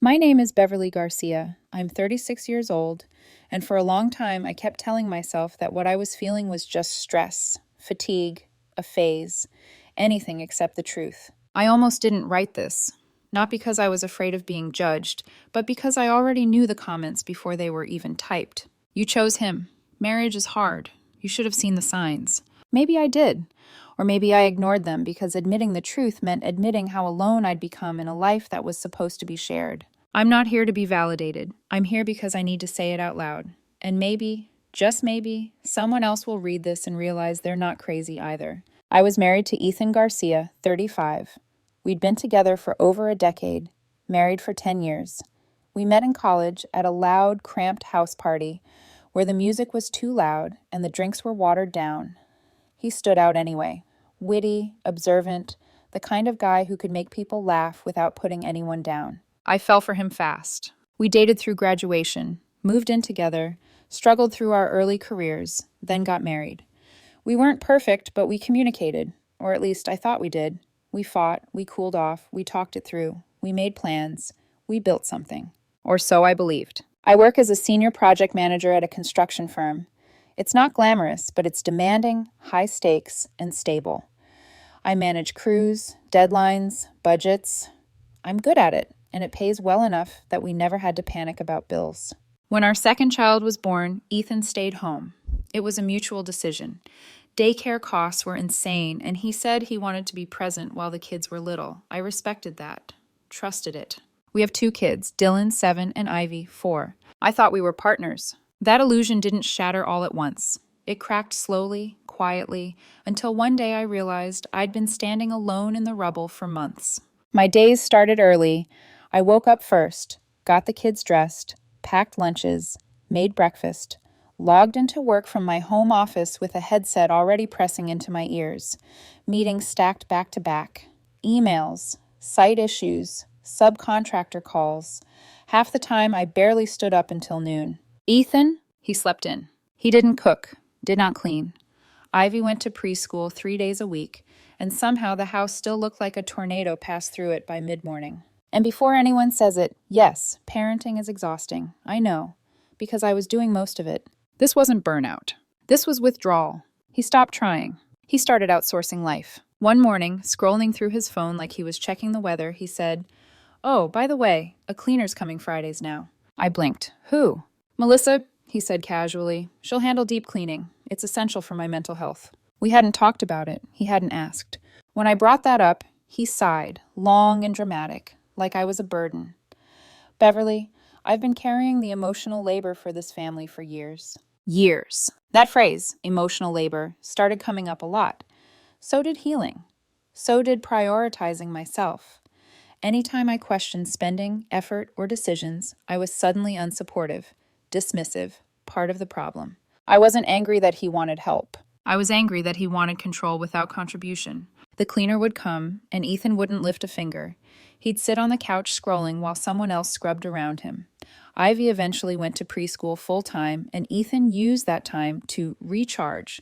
My name is Beverly Garcia. I'm 36 years old, and for a long time I kept telling myself that what I was feeling was just stress, fatigue, a phase, anything except the truth. I almost didn't write this, not because I was afraid of being judged, but because I already knew the comments before they were even typed. You chose him. Marriage is hard. You should have seen the signs. Maybe I did. Or maybe I ignored them because admitting the truth meant admitting how alone I'd become in a life that was supposed to be shared. I'm not here to be validated. I'm here because I need to say it out loud. And maybe, just maybe, someone else will read this and realize they're not crazy either. I was married to Ethan Garcia, 35. We'd been together for over a decade, married for 10 years. We met in college at a loud, cramped house party where the music was too loud and the drinks were watered down. He stood out anyway. Witty, observant, the kind of guy who could make people laugh without putting anyone down. I fell for him fast. We dated through graduation, moved in together, struggled through our early careers, then got married. We weren't perfect, but we communicated, or at least I thought we did. We fought, we cooled off, we talked it through, we made plans, we built something. Or so I believed. I work as a senior project manager at a construction firm. It's not glamorous, but it's demanding, high stakes, and stable. I manage crews, deadlines, budgets. I'm good at it, and it pays well enough that we never had to panic about bills. When our second child was born, Ethan stayed home. It was a mutual decision. Daycare costs were insane, and he said he wanted to be present while the kids were little. I respected that, trusted it. We have 2 kids, Dylan, 7, and Ivy, 4. I thought we were partners. That illusion didn't shatter all at once. It cracked slowly, quietly, until one day I realized I'd been standing alone in the rubble for months. My days started early. I woke up first, got the kids dressed, packed lunches, made breakfast, logged into work from my home office with a headset already pressing into my ears, meetings stacked back to back, emails, site issues, subcontractor calls. Half the time I barely stood up until noon. Ethan, he slept in. He didn't cook, did not clean. Ivy went to preschool 3 days a week, and somehow the house still looked like a tornado passed through it by mid-morning. And before anyone says it, yes, parenting is exhausting. I know, because I was doing most of it. This wasn't burnout. This was withdrawal. He stopped trying. He started outsourcing life. One morning, scrolling through his phone like he was checking the weather, he said, "Oh, by the way, a cleaner's coming Fridays now." I blinked. Who? "Melissa," he said casually. "She'll handle deep cleaning. It's essential for my mental health." We hadn't talked about it. He hadn't asked. When I brought that up, he sighed, long and dramatic, like I was a burden. "Beverly, I've been carrying the emotional labor for this family for years." Years. That phrase, emotional labor, started coming up a lot. So did healing. So did prioritizing myself. Anytime I questioned spending, effort, or decisions, I was suddenly unsupportive, dismissive, part of the problem. I wasn't angry that he wanted help. I was angry that he wanted control without contribution. The cleaner would come, and Ethan wouldn't lift a finger. He'd sit on the couch scrolling while someone else scrubbed around him. Ivy eventually went to preschool full-time, and Ethan used that time to recharge.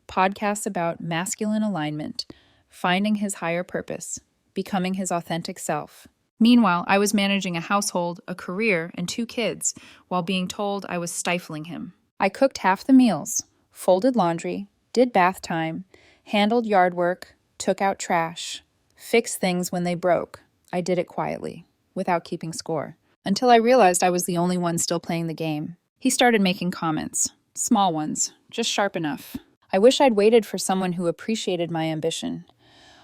Podcasts about masculine alignment, finding his higher purpose, becoming his authentic self. Meanwhile, I was managing a household, a career, and 2 kids, while being told I was stifling him. I cooked half the meals, folded laundry, did bath time, handled yard work, took out trash, fixed things when they broke. I did it quietly, without keeping score, until I realized I was the only one still playing the game. He started making comments, small ones, just sharp enough. I wish I'd waited for someone who appreciated my ambition.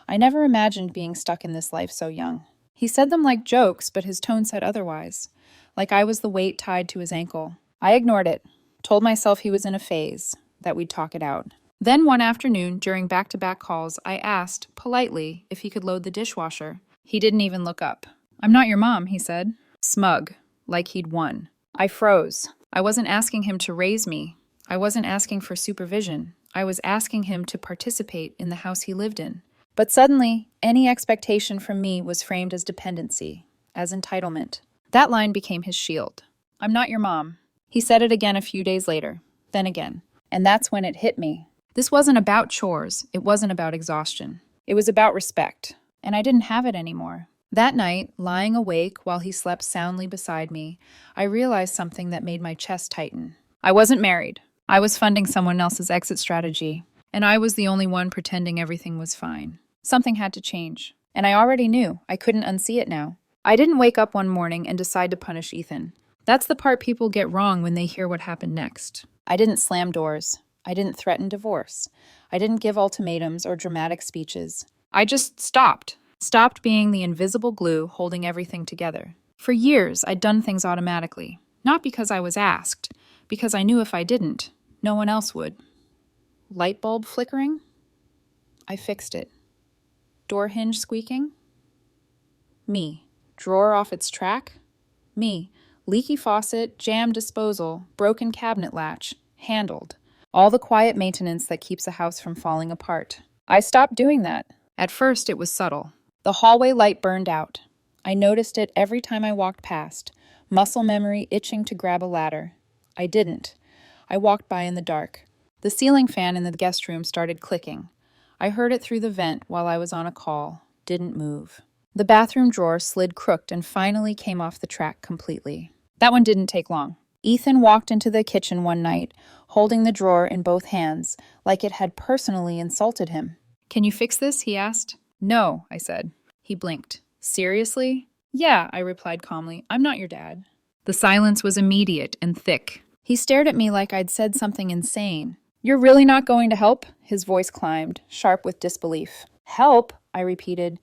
I never imagined being stuck in this life so young. He said them like jokes, but his tone said otherwise, like I was the weight tied to his ankle. I ignored it, told myself he was in a phase, that we'd talk it out. Then one afternoon, during back-to-back calls, I asked, politely, if he could load the dishwasher. He didn't even look up. "I'm not your mom," he said. Smug, like he'd won. I froze. I wasn't asking him to raise me. I wasn't asking for supervision. I was asking him to participate in the house he lived in. But suddenly, any expectation from me was framed as dependency, as entitlement. That line became his shield. "I'm not your mom." He said it again a few days later, then again. And that's when it hit me. This wasn't about chores. It wasn't about exhaustion. It was about respect. And I didn't have it anymore. That night, lying awake while he slept soundly beside me, I realized something that made my chest tighten. I wasn't married. I was funding someone else's exit strategy, and I was the only one pretending everything was fine. Something had to change, and I already knew. I couldn't unsee it now. I didn't wake up one morning and decide to punish Ethan. That's the part people get wrong when they hear what happened next. I didn't slam doors. I didn't threaten divorce. I didn't give ultimatums or dramatic speeches. I just stopped. Stopped being the invisible glue holding everything together. For years, I'd done things automatically. Not because I was asked, because I knew if I didn't, no one else would. Light bulb flickering? I fixed it. Door hinge squeaking? Me. Drawer off its track? Me. Leaky faucet, jammed disposal, broken cabinet latch, handled. All the quiet maintenance that keeps a house from falling apart. I stopped doing that. At first, it was subtle. The hallway light burned out. I noticed it every time I walked past, muscle memory itching to grab a ladder. I didn't. I walked by in the dark. The ceiling fan in the guest room started clicking. I heard it through the vent while I was on a call. Didn't move. The bathroom drawer slid crooked and finally came off the track completely. That one didn't take long. Ethan walked into the kitchen one night, holding the drawer in both hands, like it had personally insulted him. "Can you fix this?" he asked. "No," I said. He blinked. "Seriously?" "Yeah," I replied calmly. "I'm not your dad." The silence was immediate and thick. He stared at me like I'd said something insane. "You're really not going to help?" His voice climbed, sharp with disbelief. "Help?" I repeated.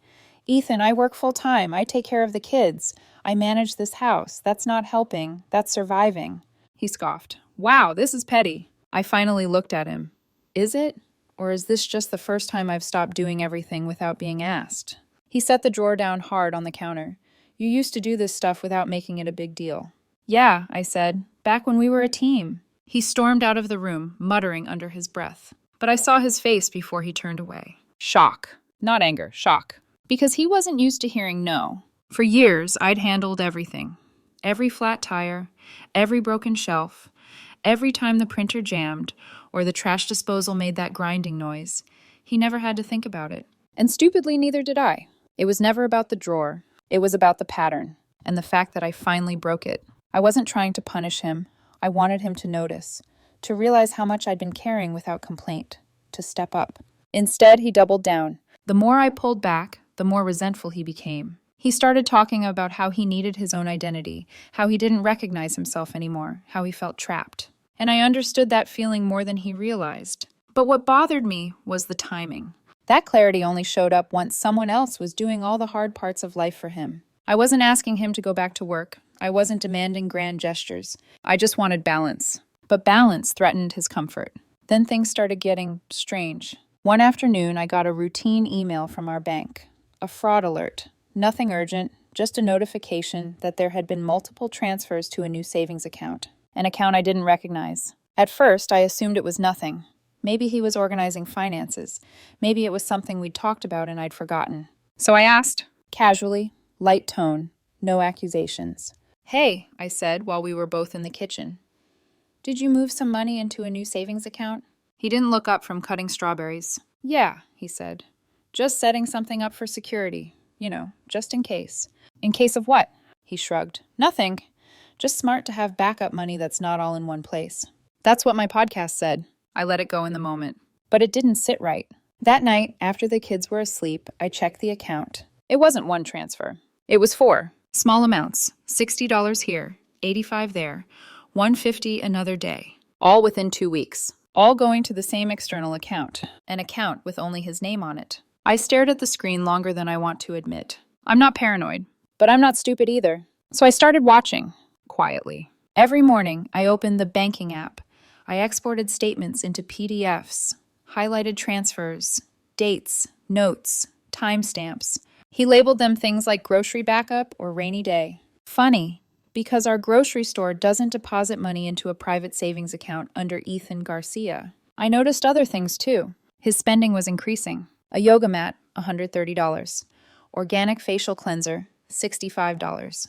"Ethan, I work full-time. I take care of the kids. I manage this house. That's not helping. That's surviving." He scoffed. "Wow, this is petty." I finally looked at him. "Is it? Or is this just the first time I've stopped doing everything without being asked?" He set the drawer down hard on the counter. "You used to do this stuff without making it a big deal." "Yeah," I said, "back when we were a team." He stormed out of the room, muttering under his breath. But I saw his face before he turned away. Shock. Not anger, shock. Because he wasn't used to hearing no. For years, I'd handled everything. Every flat tire, every broken shelf, every time the printer jammed or the trash disposal made that grinding noise. He never had to think about it. And stupidly, neither did I. It was never about the drawer. It was about the pattern and the fact that I finally broke it. I wasn't trying to punish him. I wanted him to notice, to realize how much I'd been carrying without complaint, to step up. Instead, he doubled down. The more I pulled back, the more resentful he became. He started talking about how he needed his own identity, how he didn't recognize himself anymore, how he felt trapped. And I understood that feeling more than he realized. But what bothered me was the timing. That clarity only showed up once someone else was doing all the hard parts of life for him. I wasn't asking him to go back to work. I wasn't demanding grand gestures. I just wanted balance. But balance threatened his comfort. Then things started getting strange. One afternoon, I got a routine email from our bank. A fraud alert. Nothing urgent, just a notification that there had been multiple transfers to a new savings account. An account I didn't recognize. At first, I assumed it was nothing. Maybe he was organizing finances. Maybe it was something we'd talked about and I'd forgotten. So I asked, casually, light tone, no accusations. "Hey," I said while we were both in the kitchen. "Did you move some money into a new savings account?" He didn't look up from cutting strawberries. "Yeah," he said. "Just setting something up for security. Just in case." "In case of what?" He shrugged. "Nothing. Just smart to have backup money that's not all in one place." That's what my podcast said. I let it go in the moment. But it didn't sit right. That night, after the kids were asleep, I checked the account. It wasn't one transfer. It was 4. Small amounts. $60 here, $85 there, $150 another day. All within 2 weeks. All going to the same external account. An account with only his name on it. I stared at the screen longer than I want to admit. I'm not paranoid, but I'm not stupid either. So I started watching, quietly. Every morning, I opened the banking app. I exported statements into PDFs, highlighted transfers, dates, notes, timestamps. He labeled them things like grocery backup or rainy day. Funny, because our grocery store doesn't deposit money into a private savings account under Ethan Garcia. I noticed other things too. His spending was increasing. A yoga mat, $130. Organic facial cleanser, $65.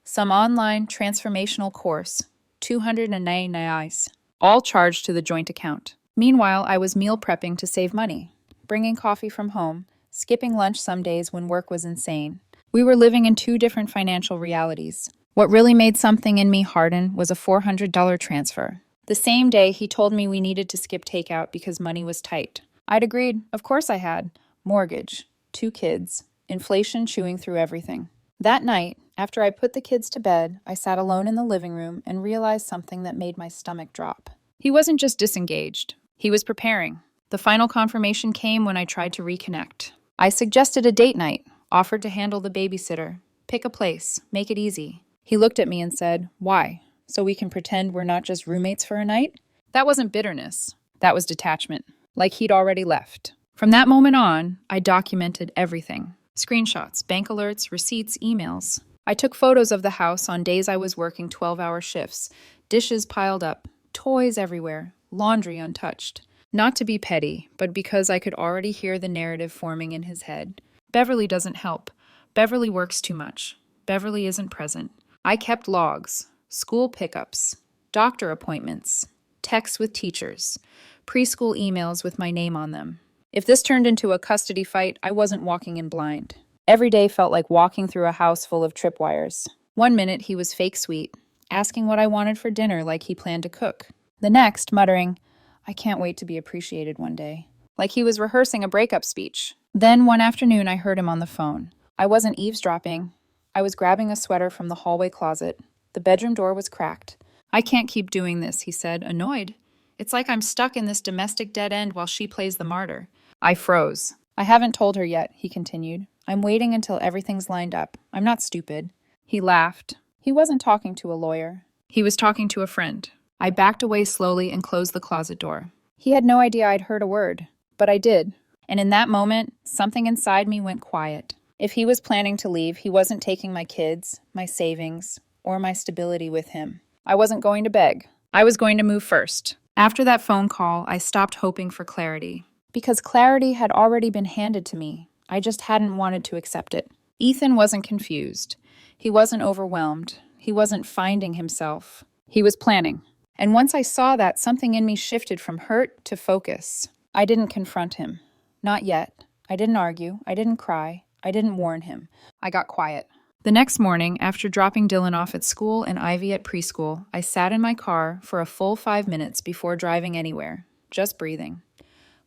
Some online transformational course, $299, all charged to the joint account. Meanwhile, I was meal prepping to save money, bringing coffee from home, skipping lunch some days when work was insane. We were living in two different financial realities. What really made something in me harden was a $400 transfer. The same day, he told me we needed to skip takeout because money was tight. I'd agreed. Of course I had. Mortgage, 2 kids, inflation chewing through everything. That night, after I put the kids to bed, I sat alone in the living room and realized something that made my stomach drop. He wasn't just disengaged. He was preparing. The final confirmation came when I tried to reconnect. I suggested a date night, offered to handle the babysitter. Pick a place, make it easy. He looked at me and said, "Why? So we can pretend we're not just roommates for a night?" That wasn't bitterness. That was detachment. Like he'd already left. From that moment on, I documented everything. Screenshots, bank alerts, receipts, emails. I took photos of the house on days I was working 12-hour shifts. Dishes piled up, toys everywhere, laundry untouched. Not to be petty, but because I could already hear the narrative forming in his head. Beverly doesn't help. Beverly works too much. Beverly isn't present. I kept logs, school pickups, doctor appointments, texts with teachers, preschool emails with my name on them. If this turned into a custody fight, I wasn't walking in blind. Every day felt like walking through a house full of tripwires. One minute he was fake sweet, asking what I wanted for dinner like he planned to cook. The next, muttering, "I can't wait to be appreciated one day," like he was rehearsing a breakup speech. Then one afternoon I heard him on the phone. I wasn't eavesdropping. I was grabbing a sweater from the hallway closet. The bedroom door was cracked. "I can't keep doing this," he said, annoyed. "It's like I'm stuck in this domestic dead end while she plays the martyr." I froze. "I haven't told her yet," he continued. "I'm waiting until everything's lined up. I'm not stupid." He laughed. He wasn't talking to a lawyer. He was talking to a friend. I backed away slowly and closed the closet door. He had no idea I'd heard a word, but I did. And in that moment, something inside me went quiet. If he was planning to leave, he wasn't taking my kids, my savings, or my stability with him. I wasn't going to beg. I was going to move first. After that phone call, I stopped hoping for clarity. Because clarity had already been handed to me. I just hadn't wanted to accept it. Ethan wasn't confused. He wasn't overwhelmed. He wasn't finding himself. He was planning. And once I saw that, something in me shifted from hurt to focus. I didn't confront him. Not yet. I didn't argue. I didn't cry. I didn't warn him. I got quiet. The next morning, after dropping Dylan off at school and Ivy at preschool, I sat in my car for a full 5 minutes before driving anywhere, just breathing,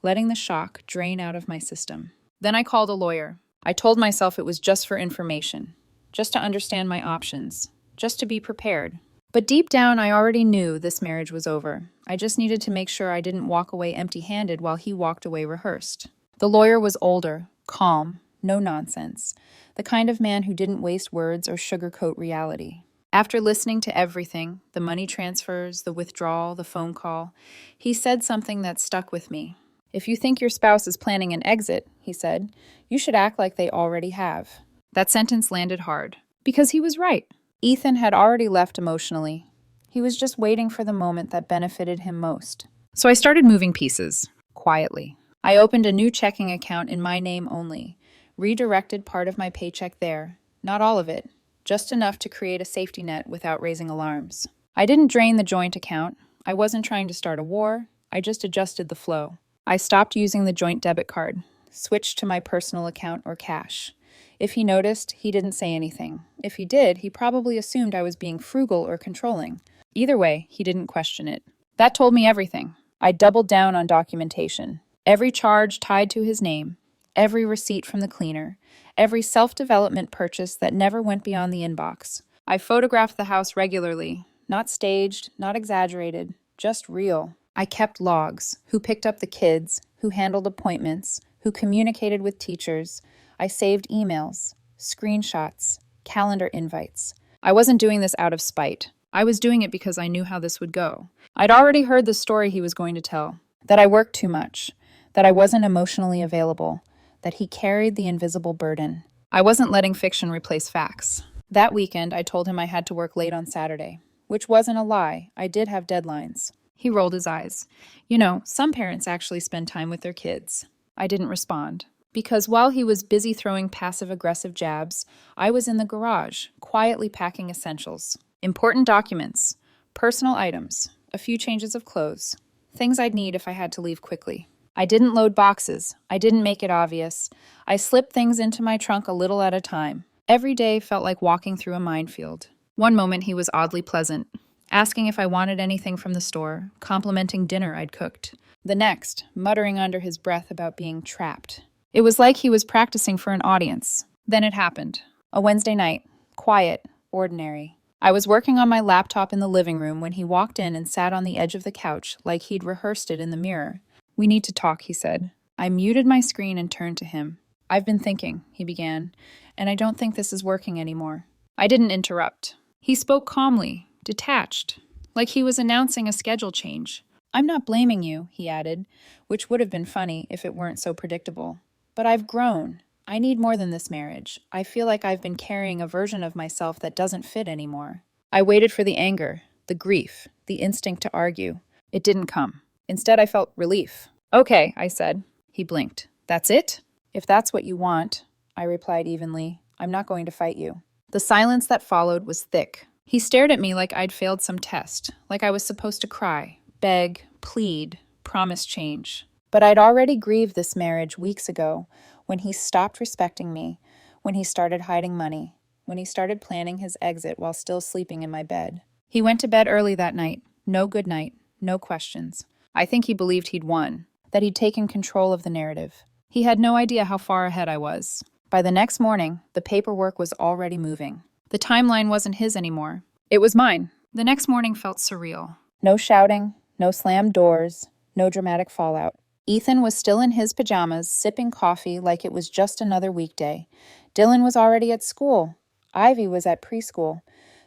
letting the shock drain out of my system. Then I called a lawyer. I told myself it was just for information, just to understand my options, just to be prepared. But deep down, I already knew this marriage was over. I just needed to make sure I didn't walk away empty-handed while he walked away rehearsed. The lawyer was older, calm, no nonsense, the kind of man who didn't waste words or sugarcoat reality. After listening to everything, the money transfers, the withdrawal, the phone call, he said something that stuck with me. "If you think your spouse is planning an exit," he said, "you should act like they already have." That sentence landed hard, because he was right. Ethan had already left emotionally. He was just waiting for the moment that benefited him most. So I started moving pieces, quietly. I opened a new checking account in my name only, redirected part of my paycheck there, not all of it, just enough to create a safety net without raising alarms. I didn't drain the joint account. I wasn't trying to start a war. I just adjusted the flow. I stopped using the joint debit card, switched to my personal account or cash. If he noticed, he didn't say anything. If he did, he probably assumed I was being frugal or controlling. Either way, he didn't question it. That told me everything. I doubled down on documentation. Every charge tied to his name, every receipt from the cleaner, every self-development purchase that never went beyond the inbox. I photographed the house regularly, not staged, not exaggerated, just real. I kept logs, who picked up the kids, who handled appointments, who communicated with teachers. I saved emails, screenshots, calendar invites. I wasn't doing this out of spite. I was doing it because I knew how this would go. I'd already heard the story he was going to tell, that I worked too much, that I wasn't emotionally available, that he carried the invisible burden. I wasn't letting fiction replace facts. That weekend, I told him I had to work late on Saturday, which wasn't a lie. I did have deadlines. He rolled his eyes. You know, some parents actually spend time with their kids. I didn't respond. Because while he was busy throwing passive-aggressive jabs, I was in the garage, quietly packing essentials. Important documents, personal items, a few changes of clothes, things I'd need if I had to leave quickly. I didn't load boxes. I didn't make it obvious. I slipped things into my trunk a little at a time. Every day felt like walking through a minefield. One moment he was oddly pleasant, asking if I wanted anything from the store, complimenting dinner I'd cooked. The next, muttering under his breath about being trapped. It was like he was practicing for an audience. Then it happened. A Wednesday night. Quiet. Ordinary. I was working on my laptop in the living room when he walked in and sat on the edge of the couch like he'd rehearsed it in the mirror. "We need to talk," he said. I muted my screen and turned to him. "I've been thinking," he began, "and I don't think this is working anymore." I didn't interrupt. He spoke calmly, detached, like he was announcing a schedule change. "I'm not blaming you," he added, which would have been funny if it weren't so predictable. "But I've grown. I need more than this marriage. I feel like I've been carrying a version of myself that doesn't fit anymore." I waited for the anger, the grief, the instinct to argue. It didn't come. Instead, I felt relief. "Okay," I said. He blinked. "That's it?" "If that's what you want," I replied evenly, "I'm not going to fight you." The silence that followed was thick. He stared at me like I'd failed some test, like I was supposed to cry, beg, plead, promise change. But I'd already grieved this marriage weeks ago, when he stopped respecting me, when he started hiding money, when he started planning his exit while still sleeping in my bed. He went to bed early that night. No good night, no questions. I think he believed he'd won, that he'd taken control of the narrative. He had no idea how far ahead I was. By the next morning, the paperwork was already moving. The timeline wasn't his anymore. It was mine. The next morning felt surreal. No shouting, no slammed doors, no dramatic fallout. Ethan was still in his pajamas, sipping coffee like it was just another weekday. Dylan was already at school. Ivy was at preschool.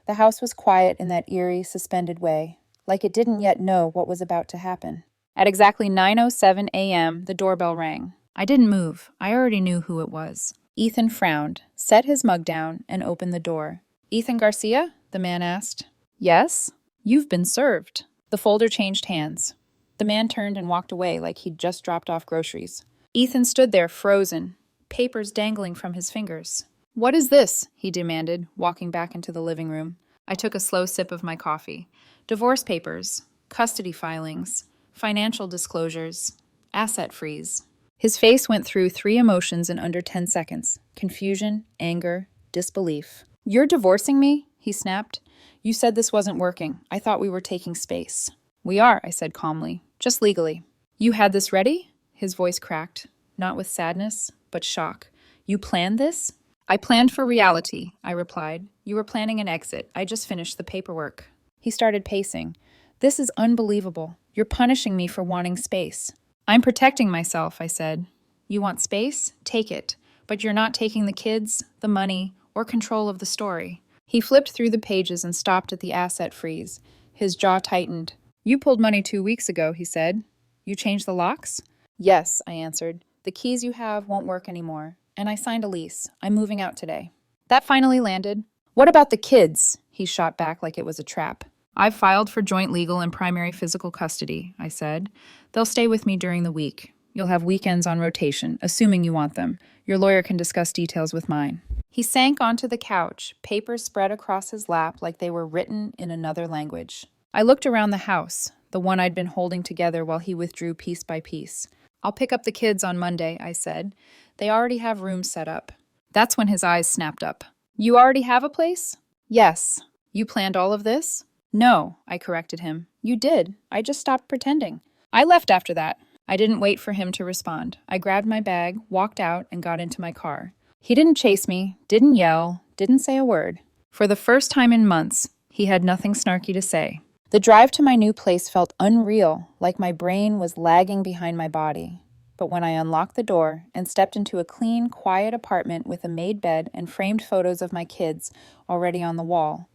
The house was quiet in that eerie, suspended way, like it didn't yet know what was about to happen. At exactly 9:07 a.m., the doorbell rang. I didn't move. I already knew who it was. Ethan frowned, set his mug down, and opened the door. "Ethan Garcia?" the man asked. "Yes?" "You've been served." The folder changed hands. The man turned and walked away like he'd just dropped off groceries. Ethan stood there, frozen, papers dangling from his fingers. "What is this?" he demanded, walking back into the living room. I took a slow sip of my coffee. Divorce papers, custody filings, financial disclosures, asset freeze. His face went through 3 emotions in under 10 seconds. Confusion, anger, disbelief. "You're divorcing me?" he snapped. "You said this wasn't working. I thought we were taking space." "We are," I said calmly. "Just legally." "You had this ready?" His voice cracked, not with sadness, but shock. "You planned this?" "I planned for reality," I replied. "You were planning an exit. I just finished the paperwork." He started pacing. "This is unbelievable. You're punishing me for wanting space." "I'm protecting myself," I said. "You want space? Take it. But you're not taking the kids, the money, or control of the story." He flipped through the pages and stopped at the asset freeze. His jaw tightened. "You pulled money 2 weeks ago," he said. "You changed the locks?" "Yes," I answered. "The keys you have won't work anymore. And I signed a lease. I'm moving out today." That finally landed. "What about the kids?" He shot back like it was a trap. "I've filed for joint legal and primary physical custody," I said. "They'll stay with me during the week. You'll have weekends on rotation, assuming you want them. Your lawyer can discuss details with mine." He sank onto the couch, papers spread across his lap like they were written in another language. I looked around the house, the one I'd been holding together while he withdrew piece by piece. "I'll pick up the kids on Monday," I said. "They already have rooms set up." That's when his eyes snapped up. "You already have a place?" "Yes." "You planned all of this?" "No," I corrected him. "You did. I just stopped pretending." I left after that. I didn't wait for him to respond. I grabbed my bag, walked out, and got into my car. He didn't chase me, didn't yell, didn't say a word. For the first time in months, he had nothing snarky to say. The drive to my new place felt unreal, like my brain was lagging behind my body. But when I unlocked the door and stepped into a clean, quiet apartment with a made bed and framed photos of my kids already on the wall,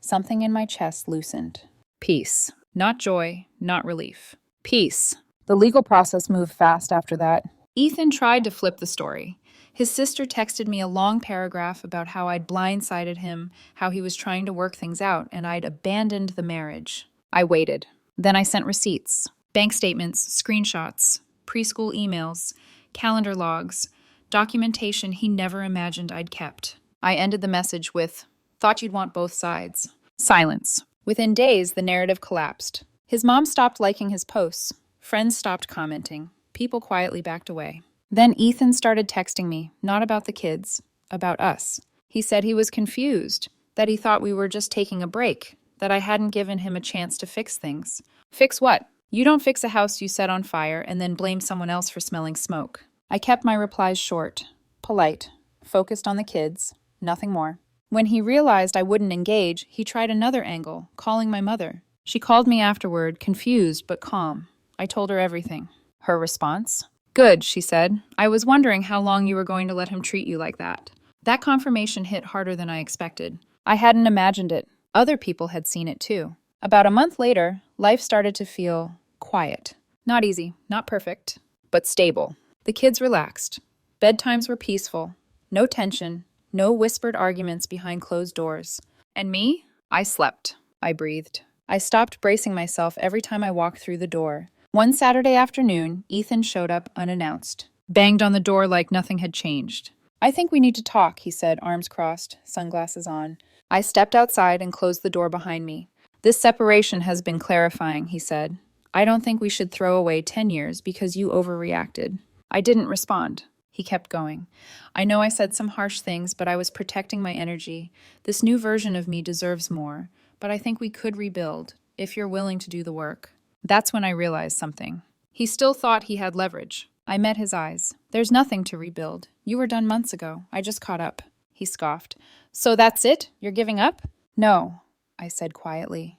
something in my chest loosened. Peace. Not joy, not relief. Peace. The legal process moved fast after that. Ethan tried to flip the story. His sister texted me a long paragraph about how I'd blindsided him, how he was trying to work things out, and I'd abandoned the marriage. I waited. Then I sent receipts, bank statements, screenshots, preschool emails, calendar logs, documentation he never imagined I'd kept. I ended the message with, "Thought you'd want both sides." Silence. Within days, the narrative collapsed. His mom stopped liking his posts. Friends stopped commenting. People quietly backed away. Then Ethan started texting me, not about the kids, about us. He said he was confused, that he thought we were just taking a break, that I hadn't given him a chance to fix things. Fix what? You don't fix a house you set on fire and then blame someone else for smelling smoke. I kept my replies short, polite, focused on the kids, nothing more. When he realized I wouldn't engage, he tried another angle, calling my mother. She called me afterward, confused but calm. I told her everything. Her response? Good, she said. I was wondering how long you were going to let him treat you like that. That confirmation hit harder than I expected. I hadn't imagined it. Other people had seen it too. About a month later, life started to feel quiet. Not easy, not perfect, but stable. The kids relaxed. Bedtimes were peaceful. No tension, no whispered arguments behind closed doors. And me? I slept. I breathed. I stopped bracing myself every time I walked through the door. One Saturday afternoon, Ethan showed up unannounced. Banged on the door like nothing had changed. I think we need to talk, he said, arms crossed, sunglasses on. I stepped outside and closed the door behind me. This separation has been clarifying, he said. I don't think we should throw away 10 years because you overreacted. I didn't respond. He kept going. I know I said some harsh things, but I was protecting my energy. This new version of me deserves more, but I think we could rebuild, if you're willing to do the work. That's when I realized something. He still thought he had leverage. I met his eyes. There's nothing to rebuild. You were done months ago. I just caught up. He scoffed. So that's it? You're giving up? No, I said quietly.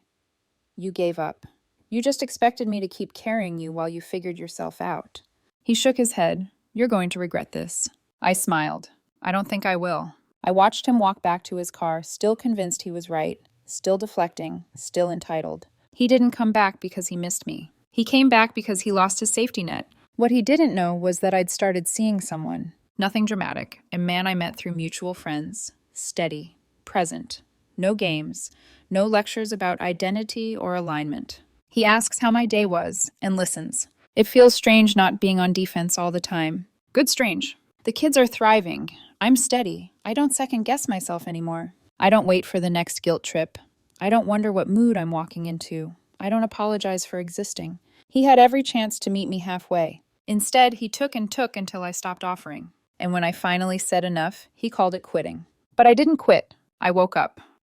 You gave up. You just expected me to keep carrying you while you figured yourself out. He shook his head. You're going to regret this. I smiled. I don't think I will. I watched him walk back to his car, still convinced he was right, still deflecting, still entitled. He didn't come back because he missed me. He came back because he lost his safety net. What he didn't know was that I'd started seeing someone. Nothing dramatic. A man I met through mutual friends. Steady. Present. No games. No lectures about identity or alignment. He asks how my day was and listens. It feels strange not being on defense all the time. Good strange. The kids are thriving. I'm steady. I don't second-guess myself anymore. I don't wait for the next guilt trip. I don't wonder what mood I'm walking into. I don't apologize for existing. He had every chance to meet me halfway. Instead, he took and took until I stopped offering. And when I finally said enough, he called it quitting. But I didn't quit. I woke up.